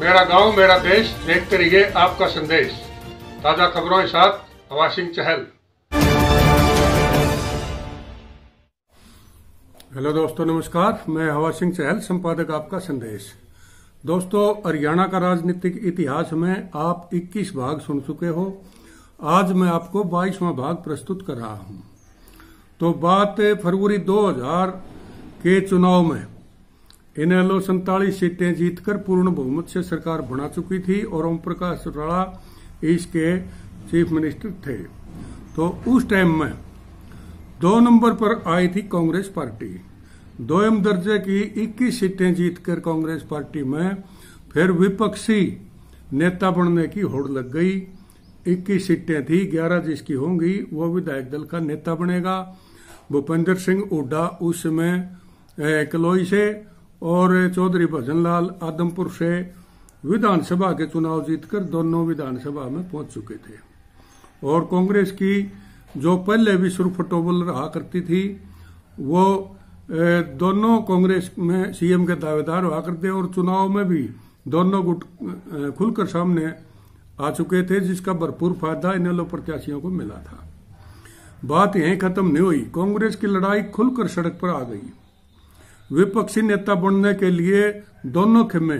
मेरा गांव मेरा देश, देखते रहिए आपका संदेश। ताजा खबरों के साथ हवा सिंह चहल। हेलो दोस्तों, नमस्कार। मैं हवा सिंह चहल, संपादक आपका संदेश। दोस्तों, हरियाणा का राजनीतिक इतिहास में आप 21 भाग सुन चुके हो। आज मैं आपको 22वां भाग प्रस्तुत कर रहा हूं। तो बात फरवरी 2000 के चुनाव में इनेलो 47 सीटें जीतकर पूर्ण बहुमत से सरकार बना चुकी थी और ओम प्रकाश चौटाला इसके चीफ मिनिस्टर थे। तो उस टाइम में 2 नंबर पर आई थी कांग्रेस पार्टी। दोयम दर्जे की 21 सीटें जीतकर कांग्रेस पार्टी में फिर विपक्षी नेता बनने की होड़ लग गई। 21 सीटें थी, 11 जिसकी होंगी वो विधायक दल का नेता बनेगा। भूपेंद्र सिंह हुड्डा उस समय कलोई से और चौधरी भजनलाल आदमपुर से विधानसभा के चुनाव जीतकर दोनों विधानसभा में पहुंच चुके थे। और कांग्रेस की जो पहले भी सुरफटोबल रहा करती थी, वो दोनों कांग्रेस में सीएम के दावेदार हुआ करते और चुनाव में भी दोनों गुट खुलकर सामने आ चुके थे, जिसका भरपूर फायदा इनेलो प्रत्याशियों को मिला था। बात यहीं खत्म नहीं हुई। कांग्रेस की लड़ाई खुलकर सड़क पर आ गई। विपक्षी नेता बनने के लिए दोनों खेमे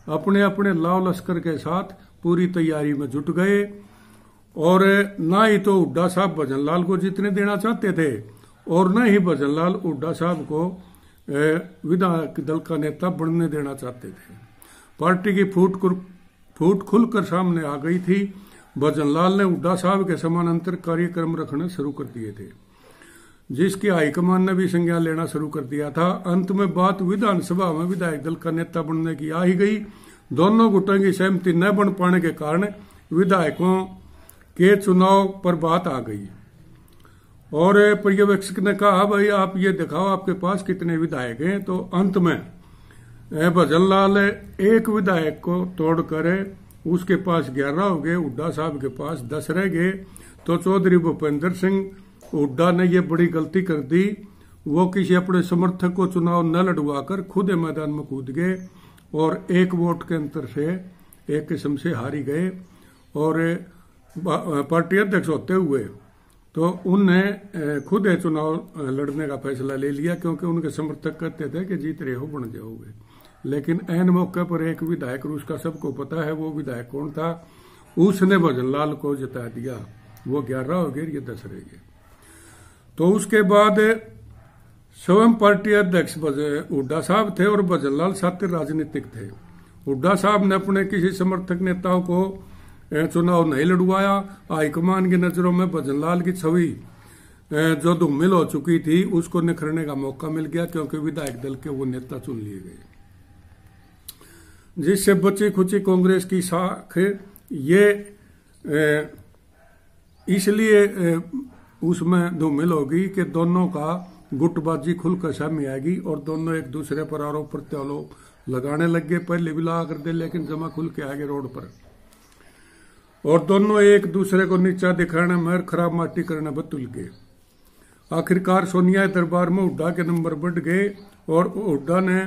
अपने अपने लाव लश्कर के साथ पूरी तैयारी में जुट गए। और ना ही तो हुड्डा साहब भजनलाल को जीतने देना चाहते थे और न ही भजनलाल हुड्डा साहब को विधायक दल का नेता बनने देना चाहते थे। पार्टी की फूट खुलकर सामने आ गई थी। भजनलाल ने हुड्डा साहब के समानांतर कार्यक्रम रखना शुरू कर दिए थे, जिसकी हाईकमान ने भी संज्ञान लेना शुरू कर दिया था। अंत में बात विधानसभा में विधायक दल का नेता बनने की आ ही गई। दोनों गुटों की सहमति न बन पाने के कारण विधायकों के चुनाव पर बात आ गई और पर्यवेक्षक ने कहा, भाई आप ये दिखाओ आपके पास कितने विधायक हैं। तो अंत में भजनलाल एक विधायक को तोड़कर उसके पास 11 हो गए, हुड्डा साहब के पास 10 रह गए। तो चौधरी भूपेंद्र सिंह हुड्डा ने यह बड़ी गलती कर दी। वो किसी अपने समर्थक को चुनाव न लड़वाकर खुद मैदान में कूद गए और 1 वोट के अंतर से एक किस्म से हारी गए। और पार्टी अध्यक्ष होते हुए तो उनने खुद चुनाव लड़ने का फैसला ले लिया, क्योंकि उनके समर्थक कहते थे कि जीत रहे हो बन जाओगे। लेकिन ऐन मौके पर एक विधायक, उसका सबको पता है वो विधायक कौन था, उसने भजनलाल को जिता दिया। वो 11 हो गए, ये 10 रह गए। तो उसके बाद स्वयं पार्टी अध्यक्ष हुड्डा साहब थे और भजनलाल साथी राजनीतिक थे। हुड्डा साहब ने अपने किसी समर्थक नेताओं को चुनाव नहीं लड़वाया। हाईकमान की नजरों में भजनलाल की छवि जो धूमिल हो चुकी थी उसको निखरने का मौका मिल गया, क्योंकि विधायक दल के वो नेता चुन लिए गए, जिससे बची खुची कांग्रेस की साख ये इसलिए उसमें धूमिल होगी कि दोनों का गुटबाजी खुलकर सामने आएगी और दोनों एक दूसरे पर आरोप प्रत्यारोप लगाने लग गए। पहले भी लगा कर दे, लेकिन जमा खुल के आगे रोड पर, और दोनों एक दूसरे को नीचा दिखाने में खराब माटी करने पर तुल गए। आखिरकार सोनिया दरबार में हुड्डा के नंबर बढ़ गए और हुड्डा ने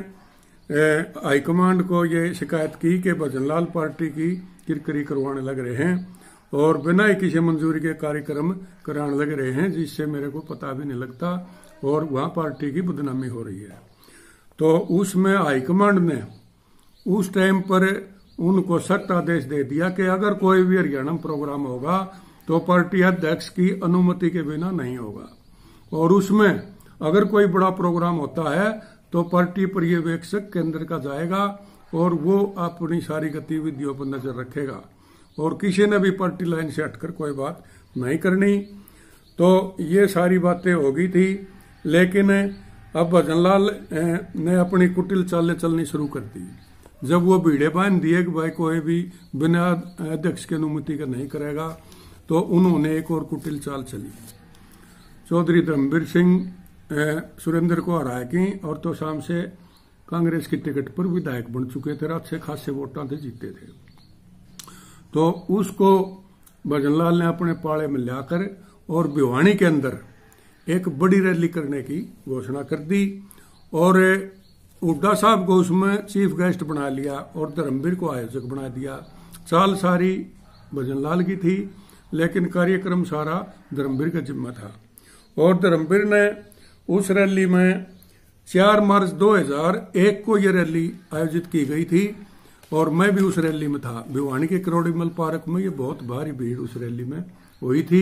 हाईकमांड को ये शिकायत की कि भजनलाल पार्टी की किरकिरी करवाने लग रहे हैं और बिना ही किसी मंजूरी के कार्यक्रम कराने लग रहे हैं, जिससे मेरे को पता भी नहीं लगता और वहां पार्टी की बदनामी हो रही है। तो उसमें हाईकमांड ने उस टाइम पर उनको सख्त आदेश दे दिया कि अगर कोई भी हरियाणा में प्रोग्राम होगा तो पार्टी अध्यक्ष की अनुमति के बिना नहीं होगा, और उसमें अगर कोई बड़ा प्रोग्राम होता है तो पार्टी पर्यवेक्षक केंद्र का जाएगा और वो अपनी सारी गतिविधियों पर नजर रखेगा और किसी ने भी पार्टी लाइन से हटकर कोई बात नहीं करनी। तो ये सारी बातें हो गई थी, लेकिन अब भजनलाल ने अपनी कुटिल चालें चलनी शुरू कर दी। जब वो भीड़े बांध दिए कि भाई कोई भी बिना अध्यक्ष की अनुमति का नहीं करेगा, तो उन्होंने एक और कुटिल चाल चली। चौधरी धर्मवीर सिंह सुरेंद्र को हरा की और तो शाम से कांग्रेस की टिकट पर विधायक बन चुके थे, अच्छे खासे वोटों से जीते थे। तो उसको भजनलाल ने अपने पाले में लाकर और भिवानी के अंदर एक बड़ी रैली करने की घोषणा कर दी और हुड्डा साहब को उसमें चीफ गेस्ट बना लिया और धर्मवीर को आयोजक बना दिया। चाल सारी भजनलाल की थी, लेकिन कार्यक्रम सारा धर्मवीर का जिम्मा था। और धर्मवीर ने उस रैली में 4 मार्च 2001 को ये रैली आयोजित की गई थी और मैं भी उस रैली में था। भिवानी के करोड़ीमल पार्क में ये बहुत भारी भीड़ उस रैली में हुई थी।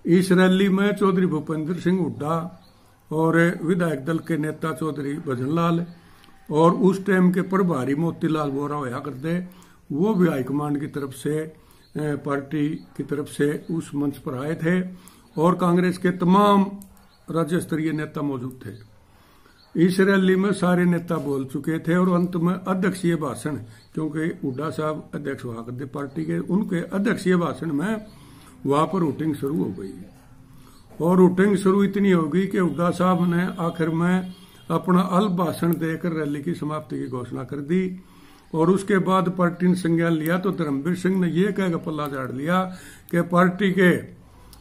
इस रैली में चौधरी भूपेंद्र सिंह हुड्डा और विधायक दल के नेता चौधरी भजनलाल और उस टाइम के प्रभारी मोतीलाल वोरा होया करते, वो भी हाईकमांड की तरफ से, पार्टी की तरफ से उस मंच पर आए थे और कांग्रेस के तमाम राज्य स्तरीय नेता मौजूद थे। इस रैली में सारे नेता बोल चुके थे और अंत में अध्यक्षीय भाषण, क्योंकि हुड्डा साहब अध्यक्ष हुआ करते पार्टी के, उनके अध्यक्षीय भाषण में वहां पर वोटिंग शुरू हो गई। और वोटिंग शुरू इतनी होगी कि हुड्डा साहब ने आखिर में अपना अल्प भाषण देकर रैली की समाप्ति की घोषणा कर दी। और उसके बाद पार्टी ने संज्ञान लिया तो धर्मवीर सिंह ने यह कहकर पल्ला झाड़ लिया कि पार्टी के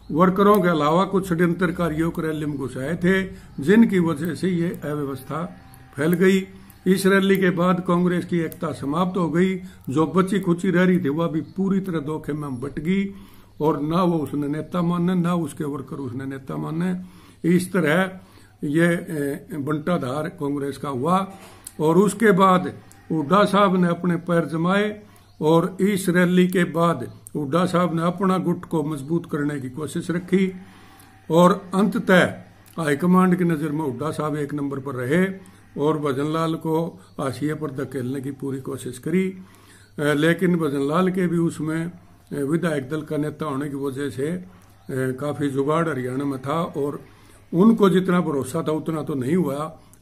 वर्करों के अलावा कुछ षड्यंत्रकारियों को रैली में घुसाए थे, जिनकी वजह से ये अव्यवस्था फैल गई। इस रैली के बाद कांग्रेस की एकता समाप्त हो गई। जो बची खुची रह रही थी वह भी पूरी तरह धोखे में बट गई और ना वो उसने नेता माने, ना उसके वर्कर उसने नेता माने। इस तरह ये बंटाधार कांग्रेस का हुआ। और उसके बाद हुड्डा साहब ने अपने पैर जमाए और इस रैली के बाद हुड्डा साहब ने अपना गुट को मजबूत करने की कोशिश रखी और अंततः हाईकमांड की नजर में हुड्डा साहब 1 नंबर पर रहे और भजनलाल को हाशिए पर धकेलने की पूरी कोशिश करी। लेकिन भजनलाल के भी उसमें विधायक दल का नेता होने की वजह से काफी जुगाड़ हरियाणा में था और उनको जितना भरोसा था उतना तो नहीं हुआ।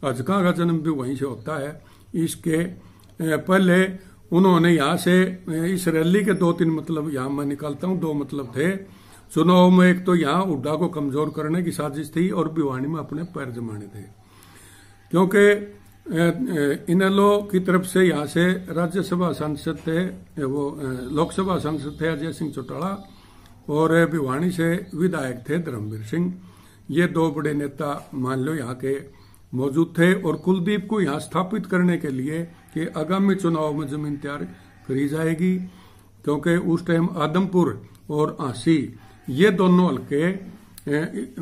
अजका का जन्म भी वहीं से होता है। इसके पहले उन्होंने यहाँ से इस रैली के 2-3 मतलब यहाँ मैं निकालता हूँ, 2 मतलब थे चुनाव में। एक तो यहाँ हुड्डा को कमजोर करने की साजिश थी और भिवानी में अपने पैर जमाने थे, क्योंकि इनेलो की तरफ से यहाँ से राज्यसभा सांसद थे, वो लोकसभा सांसद थे अजय सिंह चौटाला और भिवानी से विधायक थे धर्मवीर सिंह। ये 2 बड़े नेता मान लो यहाँ के मौजूद थे और कुलदीप को यहाँ स्थापित करने के लिए कि आगामी चुनाव में जमीन तैयार करी जाएगी, क्योंकि उस टाइम आदमपुर और आंसी ये दोनों हल्के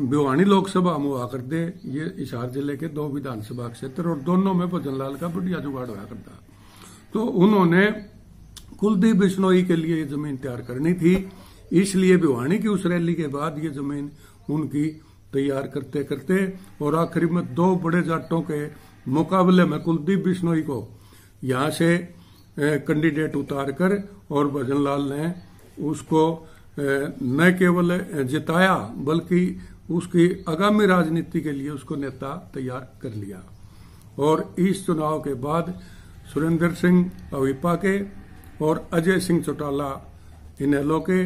भिवानी लोकसभा में हुआ करते। ये हिसार जिले के 2 विधानसभा क्षेत्र और दोनों में भजनलाल का बढ़िया जुगाड़ हुआ करता। तो उन्होंने कुलदीप बिश्नोई के लिए ये जमीन तैयार करनी थी, इसलिए भिवानी की उस रैली के बाद ये जमीन उनकी तैयार करते करते और आखिरी में 2 बड़े जाटों के मुकाबले में कुलदीप बिश्नोई को यहाँ से कैंडिडेट उतार कर और भजनलाल ने उसको न केवल जिताया बल्कि उसकी आगामी राजनीति के लिए उसको नेता तैयार कर लिया। और इस चुनाव के बाद सुरेंद्र सिंह अविपा के और अजय सिंह चौटाला इनेलो के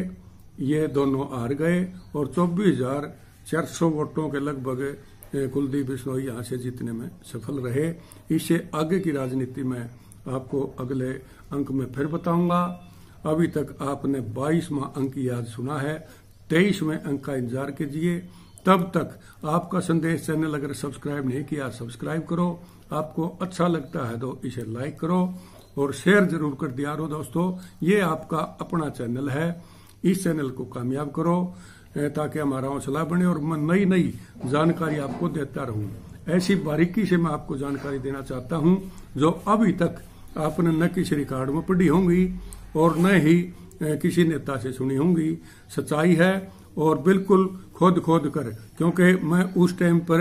ये दोनों हार गए और 24,400 वोटों के लगभग कुलदीप बिश्नोई यहाँ से जीतने में सफल रहे। इससे आगे की राजनीति में आपको अगले अंक में फिर बताऊंगा। अभी तक आपने 22वां अंक याद सुना है, 23वें अंक का इंतजार कीजिए। तब तक आपका संदेश चैनल अगर सब्सक्राइब नहीं किया सब्सक्राइब करो। आपको अच्छा लगता है तो इसे लाइक करो और शेयर जरूर कर दिया करो। दोस्तों, ये आपका अपना चैनल है, इस चैनल को कामयाब करो ताकि हमारा हौसला बने और मैं नई नई जानकारी आपको देता रहूं। ऐसी बारीकी से मैं आपको जानकारी देना चाहता हूं जो अभी तक आपने न किसी रिकॉर्ड में पढ़ी होंगी और न ही किसी नेता से सुनी होंगी। सच्चाई है और बिल्कुल खोद खोद कर, क्योंकि मैं उस टाइम पर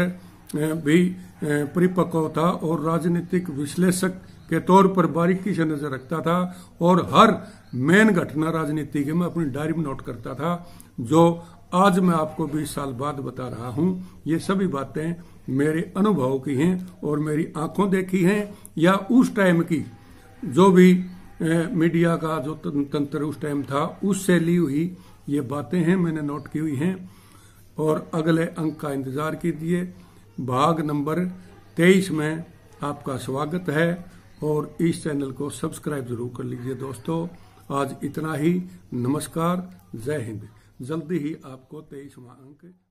भी परिपक्व था और राजनीतिक विश्लेषक के तौर पर बारीकी से नजर रखता था और हर मेन घटना राजनीति की मैं अपनी डायरी में नोट करता था। जो आज मैं आपको 20 साल बाद बता रहा हूं, ये सभी बातें मेरे अनुभव की हैं और मेरी आंखों देखी हैं या उस टाइम की जो भी मीडिया का जो तंत्र उस टाइम था उससे ली हुई ये बातें हैं, मैंने नोट की हुई हैं। और अगले अंक का इंतजार कीजिए। भाग नंबर 23 में आपका स्वागत है और इस चैनल को सब्सक्राइब जरूर कर लीजिए। दोस्तों, आज इतना ही। नमस्कार, जय हिंद। जल्दी ही आपको 23वां अंक